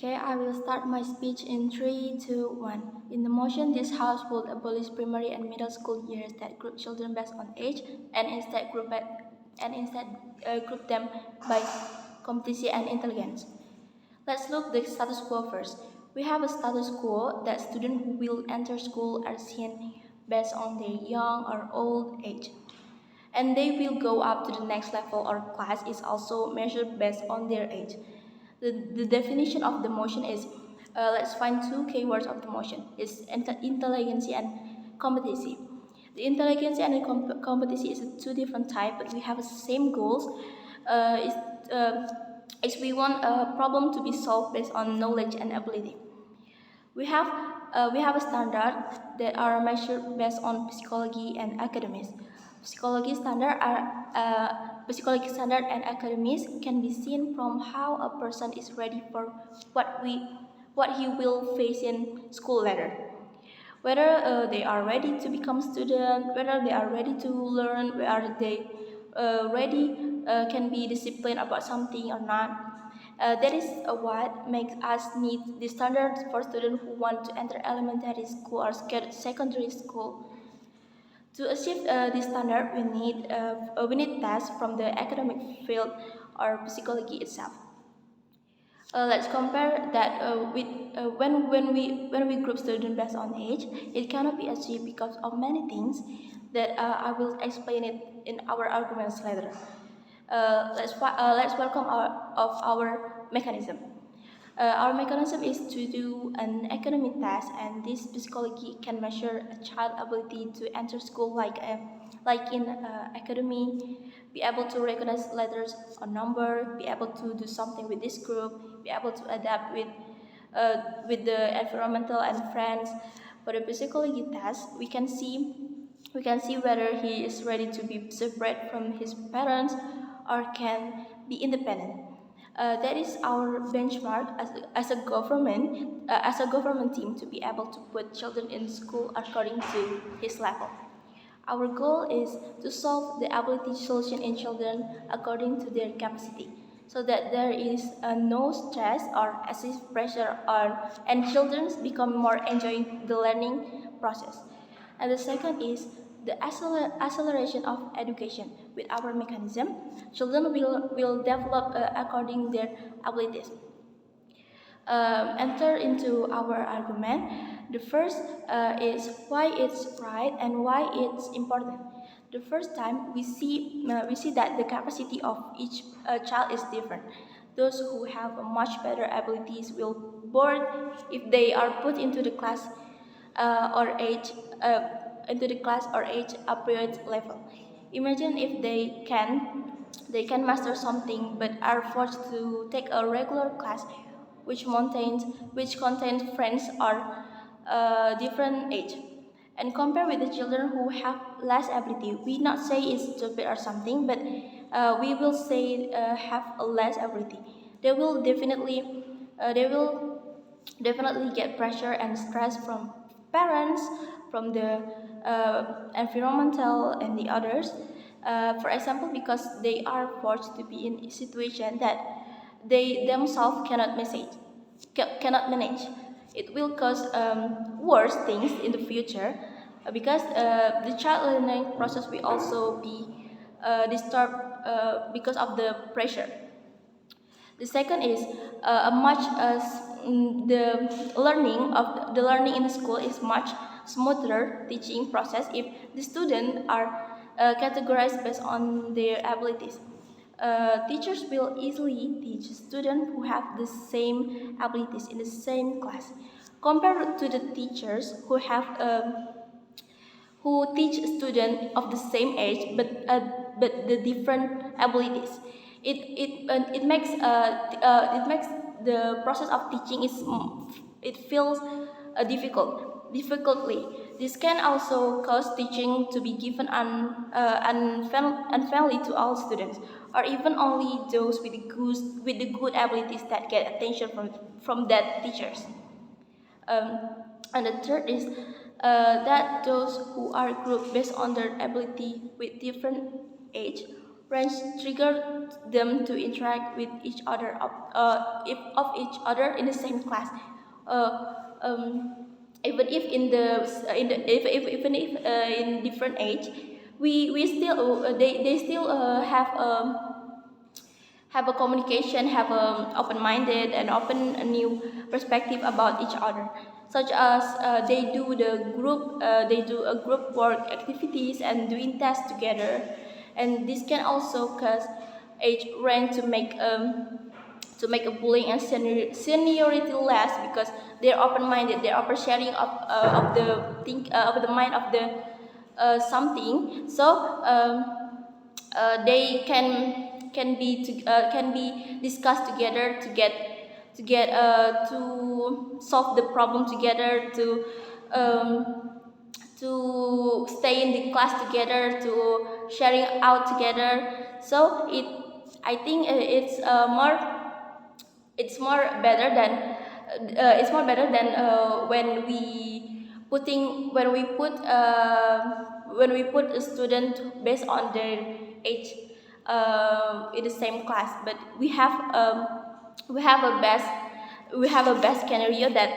Okay, I will start my speech in 3, 2, 1. In the motion, this House will abolish primary and middle school years that group children based on age and instead group them by competency and intelligence. Let's look the status quo first. We have a status quo that students who will enter school are seen based on their young or old age. And they will go up to the next level or class is also measured based on their age. The definition of the motion is, let's find two keywords of the motion. It's intelligence and competency. The intelligence and the competency is two different types, but we have the same goals. Is we want a problem to be solved based on knowledge and ability. We have a standard that are measured based on psychology and academics. Psychology standard and academics can be seen from how a person is ready for what he will face in school later. Whether they are ready to become student, whether they are ready to learn, whether they can be disciplined about something or not. That is what makes us need the standards for students who want to enter elementary school or secondary school. To achieve this standard, we need tests from the academic field or psychology itself. Let's compare that with when we group students based on age. It cannot be achieved because of many things that I will explain it in our arguments later. Let's welcome our mechanism. Our mechanism is to do an academic test, and this psychology can measure a child's ability to enter school like in academy, be able to recognize letters or number, be able to do something with this group, be able to adapt with the environmental and friends. For the psychology test, we can see whether he is ready to be separate from his parents or can be independent. That is our benchmark as a government team to be able to put children in school according to his level. Our goal is to solve the ability solution in children according to their capacity, so that there is no stress or excessive pressure and children become more enjoying the learning process. And the second is the acceleration of education. With our mechanism, children will develop according their abilities. Enter into our argument. The first is why it's right and why it's important. The first time we see that the capacity of each child is different. Those who have much better abilities will board if they are put into the class or age appropriate level. Imagine if they can master something but are forced to take a regular class which contains friends are different age. And compare with the children who have less ability. We not say it's stupid or something, but we will say have a less ability. They will definitely get pressure and stress from parents, from the environmental and the others. For example, because they are forced to be in a situation that they themselves cannot manage. It will cause worse things in the future because the child learning process will also be disturbed because of the pressure. The second is the learning in the school is much smoother teaching process if the students are categorized based on their abilities. Teachers will easily teach students who have the same abilities in the same class, compared to the teachers who teach students of the same age but the different abilities. It makes the process of teaching it feels difficultly. This can also cause teaching to be given unfairly to all students, or even only those with the good abilities that get attention from that teachers. And the third is that those who are grouped based on their ability with different age range trigger them to interact with each other of each other in the same class. Uh, um, Even if even if in different age, we still they still have a communication, have a open-minded and open a new perspective about each other, such as they do a group work activities and doing tests together, and this can also cause age range to make a bullying and seniority less, because they're open-minded, they're open sharing of the mind of the something. So they can be discussed together to solve the problem together, to stay in the class together, to sharing out together. So I think it's more better than when we put a student based on their age in the same class. But we have a best scenario that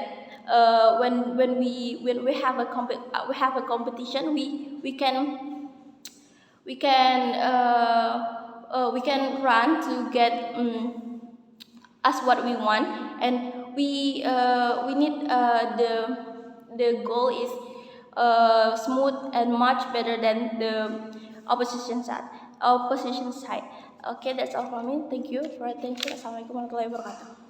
when we have a competition, we can run to get us what we want, and we need the goal is smooth and much better than the opposition side. Okay, that's all from me. Thank you for attention. Assalamualaikum warahmatullahi wabarakatuh.